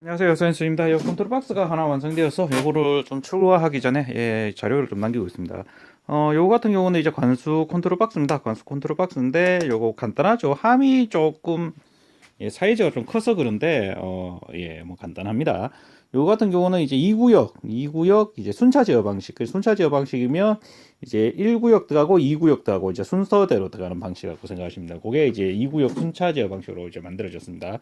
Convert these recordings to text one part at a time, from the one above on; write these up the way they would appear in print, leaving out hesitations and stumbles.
안녕하세요, 선생님입니다. 이 컨트롤 박스가 하나 완성되어서 요거를 좀 출고하기 전에 자료를 좀 남기고 있습니다. 요거 같은 경우는 이제 관수 컨트롤 박스입니다. 관수 컨트롤 박스인데 요거 간단하죠. 함이 조금 사이즈가 좀 커서 그런데 뭐 간단합니다. 요거 같은 경우는 이제 2구역 이제 순차 제어 방식. 그 순차 제어 방식이면 이제 1구역 들어가고 2구역 들어가고 이제 순서대로 들어가는 방식이라고 생각하시면 됩니다. 그게 이제 2구역 순차 제어 방식으로 이제 만들어졌습니다.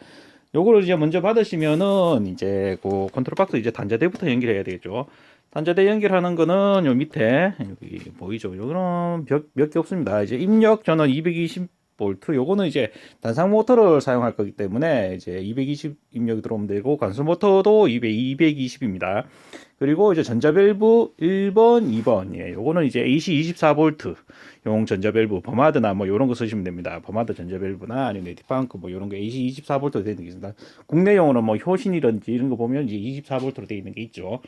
요거를 이제 먼저 받으시면은 이제 그 컨트롤 박스 이제 단자대부터 연결해야 되겠죠. 단자대 연결하는 거는 요 밑에 여기 보이죠? 요거는 몇 개 없습니다. 이제 입력 전원 220V 요거는 이제 단상 모터를 사용할 거기 때문에 이제 220 입력이 들어오면 되고 관수 모터도 220입니다. 그리고 이제 전자밸브 1번, 2번. 예, 요거는 이제 AC 24V 용 전자밸브 버마드나 뭐 요런 거 쓰시면 됩니다. 버마드 전자밸브나 아니면 에티팡크 뭐 요런 거 AC 24V로 되어 있는 게 있습니다. 국내용으로 뭐 효신이든지 이런 거 보면 이제 24V로 되어 있는 게 있죠.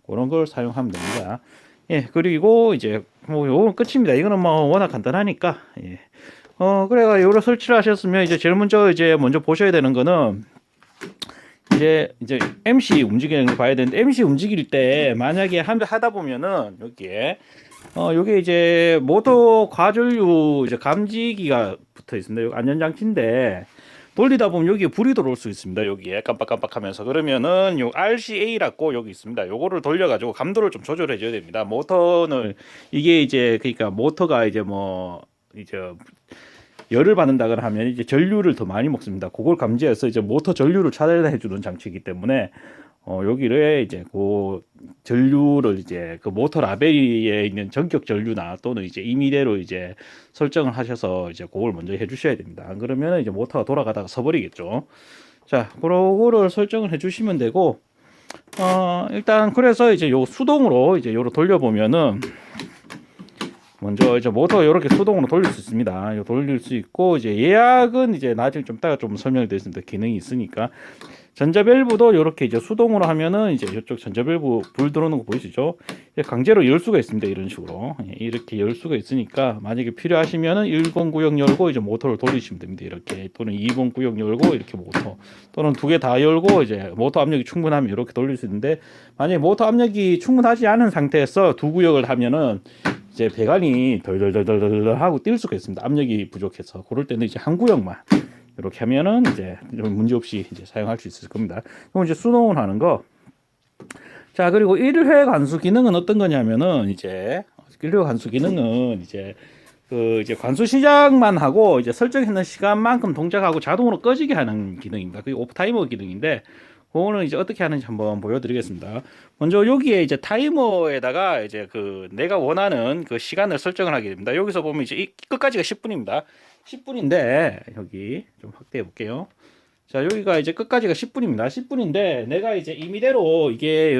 그런 걸 사용하면 됩니다. 예, 그리고 이제 뭐 요건 끝입니다. 이거는 뭐 워낙 간단하니까. 예. 그래가 요로 설치를 하셨으면 이제 제일 먼저 보셔야 되는 거는 이제 MC 움직이는 걸 봐야 되는데 MC 움직일 때 만약에 하다 보면은 여기에 요게 이제 모터 과전류 이제 감지기가 붙어 있습니다. 여기 안전장치인데 돌리다 보면 여기에 불이 들어올 수 있습니다. 여기에 깜빡깜빡하면서 그러면은 요 RCA라고 여기 있습니다. 요거를 돌려가지고 감도를 좀 조절해 줘야 됩니다. 모터는 이게 이제 그러니까 모터가 이제 뭐 이제 열을 받는다거나 하면 이제 전류를 더 많이 먹습니다. 그걸 감지해서 이제 모터 전류를 차단해 주는 장치이기 때문에 여기를 이제 그 전류를 이제 그 모터 라벨에 있는 전격 전류나 또는 이제 임의대로 이제 설정을 하셔서 이제 그걸 먼저 해 주셔야 됩니다. 안 그러면 이제 모터가 돌아가다가 서버리겠죠. 자, 그거를 설정을 해 주시면 되고 일단 그래서 이제 요 수동으로 이제 요로 돌려보면은 먼저 이제 모터 이렇게 수동으로 돌릴 수 있습니다. 돌릴 수 있고 이제 예약은 이제 나중에 좀 이따가 좀 설명이 되겠습니다. 기능이 있으니까 전자밸브도 이렇게 이제 수동으로 하면은 이제 이쪽 전자밸브 불 들어오는 거 보이시죠? 강제로 열 수가 있습니다. 이런 식으로 이렇게 열 수가 있으니까 만약에 필요하시면은 109역 열고 이제 모터를 돌리시면 됩니다. 이렇게 또는 209역 열고 이렇게 모터 또는 두 개 다 열고 이제 모터 압력이 충분하면 이렇게 돌릴 수 있는데 만약에 모터 압력이 충분하지 않은 상태에서 두 구역을 하면은 이제 배관이 덜덜덜덜덜 하고 뛸 수가 있습니다. 압력이 부족해서 그럴 때는 이제 한 구역만 이렇게 하면은 이제 문제 없이 이제 사용할 수 있을 겁니다. 그럼 이제 수동을 하는 거. 자, 그리고 1회 관수 기능은 어떤 거냐면은 이제 1회 관수 기능은 이제 관수 시작만 하고 이제 설정했는 시간만큼 동작하고 자동으로 꺼지게 하는 기능입니다. 그게 오프 타이머 기능인데 그거는 이제 어떻게 하는지 한번 보여드리겠습니다. 먼저 여기에 이제 타이머에다가 이제 그 내가 원하는 그 시간을 설정을 하게 됩니다. 여기서 보면 이제 이 끝까지가 10분입니다. 10분인데 여기 좀 확대해 볼게요. 자, 여기가 이제 끝까지가 10분입니다. 10분인데 내가 이제 임의대로 이게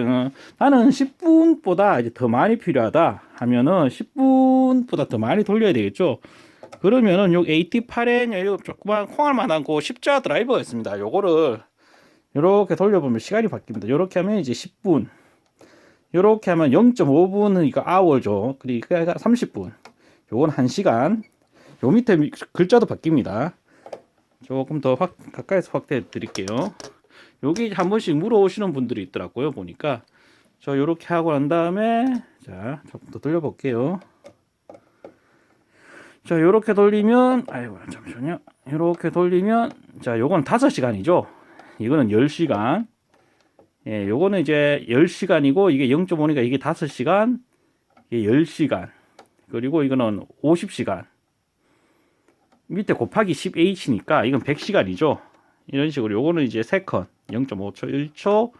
나는 10분보다 이제 더 많이 필요하다 하면은 10분보다 더 많이 돌려야 되겠죠. 그러면은 요 AT8N 요 조그만 콩알만한 그 십자 드라이버가 있습니다. 요거를 이렇게 돌려보면 시간이 바뀝니다. 이렇게 하면 이제 10분. 이렇게 하면 0.5분은 이거 아워죠. 그러니까 30분. 요건 1시간. 요 밑에 글자도 바뀝니다. 조금 더 가까이서 확대해 드릴게요. 여기 한 번씩 물어오시는 분들이 있더라고요. 보니까. 저 요렇게 하고 난 다음에 자, 조금 더 돌려볼게요. 자, 요렇게 돌리면 아이고 잠시만요. 요렇게 돌리면 자, 요건 5시간이죠. 이거는 10시간. 예, 요거는 이제 10시간이고 이게 0.5니까 이게 5시간, 이게 10시간. 그리고 이거는 50시간. 밑에 곱하기 10H니까 이건 100시간이죠. 이런 식으로 요거는 이제 세컨, 0.5초, 1초,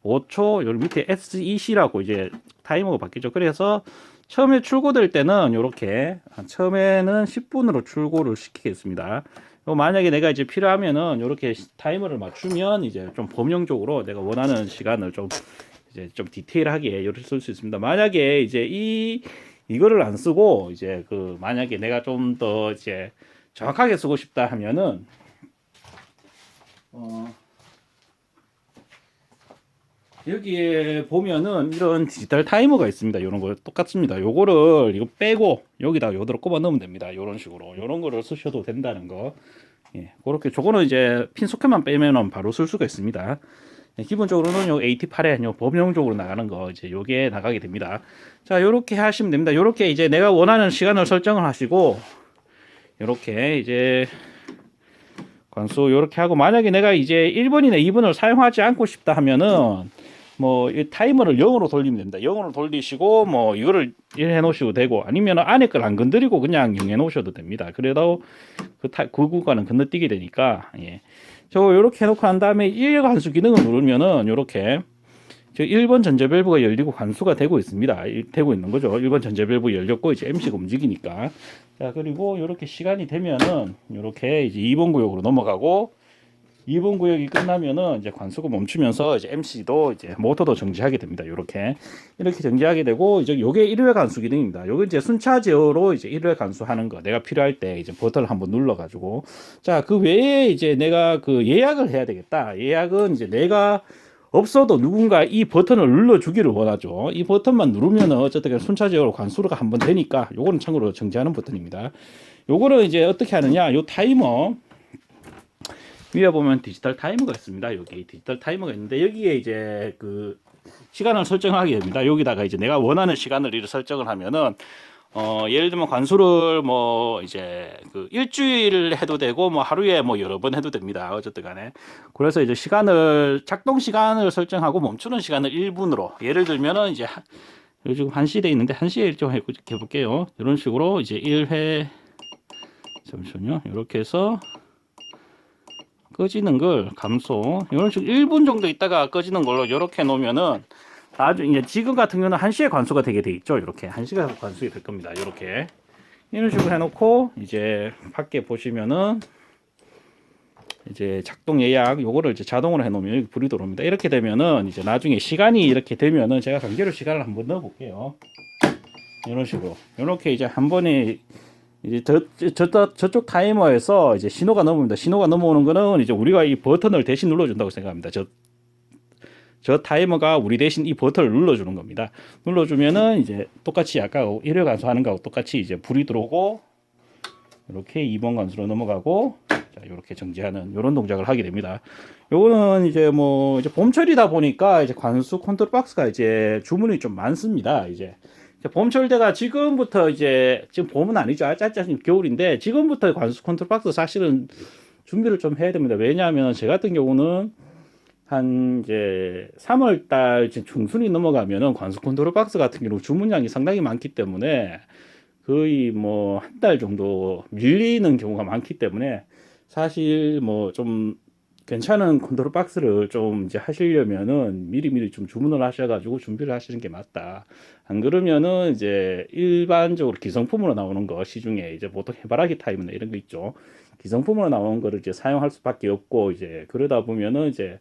5초, 요 밑에 SEC라고 이제 타이머가 바뀌죠. 그래서 처음에 출고될 때는 요렇게 처음에는 10분으로 출고를 시키겠습니다. 만약에 내가 이제 필요하면은 이렇게 타이머를 맞추면 이제 좀 범용적으로 내가 원하는 시간을 좀 이제 좀 디테일하게 이렇게 쓸 수 있습니다. 만약에 이제 이거를 안 쓰고 이제 그 만약에 내가 좀 더 이제 정확하게 쓰고 싶다 하면은 여기에 보면은 이런 디지털 타이머가 있습니다. 이런 거 똑같습니다. 요거를 이거 빼고 여기다 요대로 꼽아 넣으면 됩니다. 이런 식으로 이런 거를 쓰셔도 된다는 거. 예, 그렇게 저거는 이제 핀 소켓만 빼면은 바로 쓸 수가 있습니다. 기본적으로는 요 AT8에 요 범용적으로 나가는 거 이제 요게 나가게 됩니다. 자, 요렇게 하시면 됩니다. 요렇게 이제 내가 원하는 시간을 설정을 하시고 요렇게 이제 관수 요렇게 하고 만약에 내가 이제 1번이나 2번을 사용하지 않고 싶다 하면은 뭐 이 타이머를 0으로 돌리면 됩니다. 0으로 돌리시고 뭐 이거를 1 해 놓으셔도 되고 아니면 안에 걸 안 건드리고 그냥 0 해 놓으셔도 됩니다. 그래도 그 구간은 건너뛰게 되니까 예. 저 요렇게 해 놓고 난 다음에 1 관수 기능을 누르면은 요렇게 저 1번 전자 밸브가 열리고 관수가 되고 있습니다. 되고 있는 거죠. 1번 전자 밸브 열렸고 이제 MC가 움직이니까. 자, 그리고 이렇게 시간이 되면은 이렇게 이제 2번 구역으로 넘어가고 2번 구역이 끝나면은 이제 관수가 멈추면서 이제 MC도 이제 모터도 정지하게 됩니다. 이렇게 정지하게 되고 이제 요게 1회 관수 기능입니다. 요게 이제 순차 제어로 이제 1회 관수하는 거 내가 필요할 때 이제 버튼을 한번 눌러 가지고 자, 그 외에 이제 내가 그 예약을 해야 되겠다. 예약은 이제 내가 없어도 누군가 이 버튼을 눌러주기를 원하죠. 이 버튼만 누르면은 어쨌든 순차적으로 관수가 한번 되니까 요거는 참고로 정지하는 버튼입니다. 요거를 이제 어떻게 하느냐, 요 타이머 위에 보면 디지털 타이머가 있습니다. 여기 디지털 타이머가 있는데 여기에 이제 그 시간을 설정하게 됩니다. 여기다가 이제 내가 원하는 시간을 이렇게 설정을 하면은 예를 들면 관수를 뭐 이제 그 일주일 해도 되고 뭐 하루에 뭐 여러 번 해도 됩니다. 어쨌든 간에. 그래서 이제 시간을 작동 시간을 설정하고 멈추는 시간을 1분으로 예를 들면은 이제 요즘 1시에 돼 있는데 1시에 좀 해볼게요. 이런 식으로 이제 1회 잠시만요. 이렇게 해서 꺼지는 걸 감소 이런 식으로 1분 정도 있다가 꺼지는 걸로 이렇게 놓으면은 나중에 지금 같은 경우는 1시에 관수가 되게 돼 있죠. 이렇게 1시가 관수가 될 겁니다. 이렇게 이런 식으로 해놓고 이제 밖에 보시면은 이제 작동 예약 요거를 이제 자동으로 해놓으면 불이 들어옵니다. 이렇게 되면은 이제 나중에 시간이 이렇게 되면은 제가 강제로 시간을 한번 넣어볼게요. 이런 식으로 이렇게 이제 한 번에 이제 저쪽 타이머에서 이제 신호가 넘어옵니다. 신호가 넘어오는 거는 이제 우리가 이 버튼을 대신 눌러준다고 생각합니다. 저 타이머가 우리 대신 이 버튼을 눌러주는 겁니다. 눌러주면은 이제 똑같이 아까 1회 관수하는 거하고 똑같이 이제 불이 들어오고 이렇게 2번 관수로 넘어가고 자, 이렇게 정지하는 이런 동작을 하게 됩니다. 요거는 이제 뭐 이제 봄철이다 보니까 이제 관수 컨트롤 박스가 이제 주문이 좀 많습니다. 이제 봄철 때가 지금부터 이제 지금 봄은 아니죠. 아직 겨울인데 지금부터 관수 컨트롤 박스 사실은 준비를 좀 해야 됩니다. 왜냐하면 제 같은 경우는 한 이제 3월 달 중순이 넘어가면은 관수 컨트롤 박스 같은 경우 주문량이 상당히 많기 때문에 거의 뭐 한 달 정도 밀리는 경우가 많기 때문에 사실 뭐 좀 괜찮은 컨트롤 박스를 좀 이제 하시려면은 미리미리 좀 주문을 하셔가지고 준비를 하시는 게 맞다. 안 그러면은 이제 일반적으로 기성품으로 나오는 거 시중에 이제 보통 해바라기 타입이나 이런 거 있죠. 기성품으로 나오는 거를 이제 사용할 수밖에 없고 이제 그러다 보면은 이제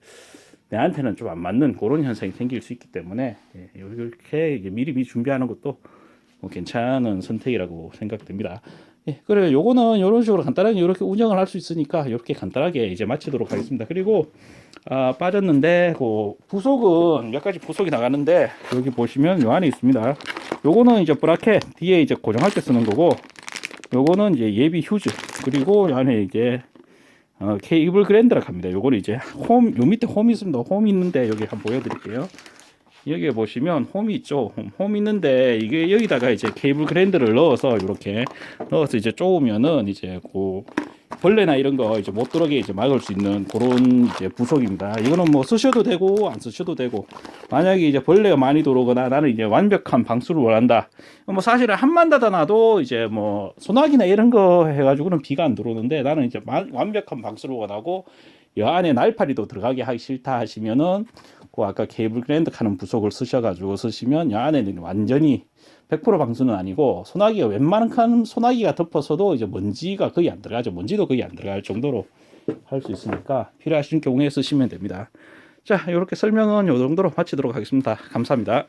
내한테는 좀 안 맞는 그런 현상이 생길 수 있기 때문에 이렇게 미리 준비하는 것도 뭐 괜찮은 선택이라고 생각됩니다. 예, 그래요. 요거는 이런 식으로 간단하게 이렇게 운영을 할 수 있으니까 이렇게 간단하게 이제 마치도록 하겠습니다. 그리고 빠졌는데 그 부속은 몇 가지 부속이 나가는데 여기 보시면 요 안에 있습니다. 요거는 이제 브라켓 뒤에 이제 고정할 때 쓰는 거고 요거는 이제 예비 휴즈 그리고 요 안에 이제 케이블 그랜드라고 합니다. 요거는 이제 요 밑에 홈이 있습니다. 홈이 있는데 여기 한번 보여드릴게요. 여기에 보시면 홈이 있죠. 홈 있는데 이게 여기다가 이제 케이블 그랜드를 넣어서 이렇게 넣어서 이제 쪼으면은 이제 그 벌레나 이런 거 이제 못 들어오게 이제 막을 수 있는 그런 이제 부속입니다. 이거는 뭐 쓰셔도 되고 안 쓰셔도 되고 만약에 이제 벌레가 많이 들어오거나 나는 이제 완벽한 방수를 원한다. 뭐 사실은 한만 닫아놔도 이제 뭐 소나기나 이런 거 해가지고는 비가 안 들어오는데 나는 이제 완벽한 방수를 원하고 이 안에 날파리도 들어가게 하기 싫다 하시면은 그 아까 케이블 그랜드 하는 부속을 쓰시면 이 안에는 완전히 100% 방수는 아니고 소나기가 웬만한 소나기가 덮어서도 이제 먼지가 거의 안 들어가죠. 먼지도 거의 안 들어갈 정도로 할 수 있으니까 필요하신 경우에 쓰시면 됩니다. 자, 이렇게 설명은 이 정도로 마치도록 하겠습니다. 감사합니다.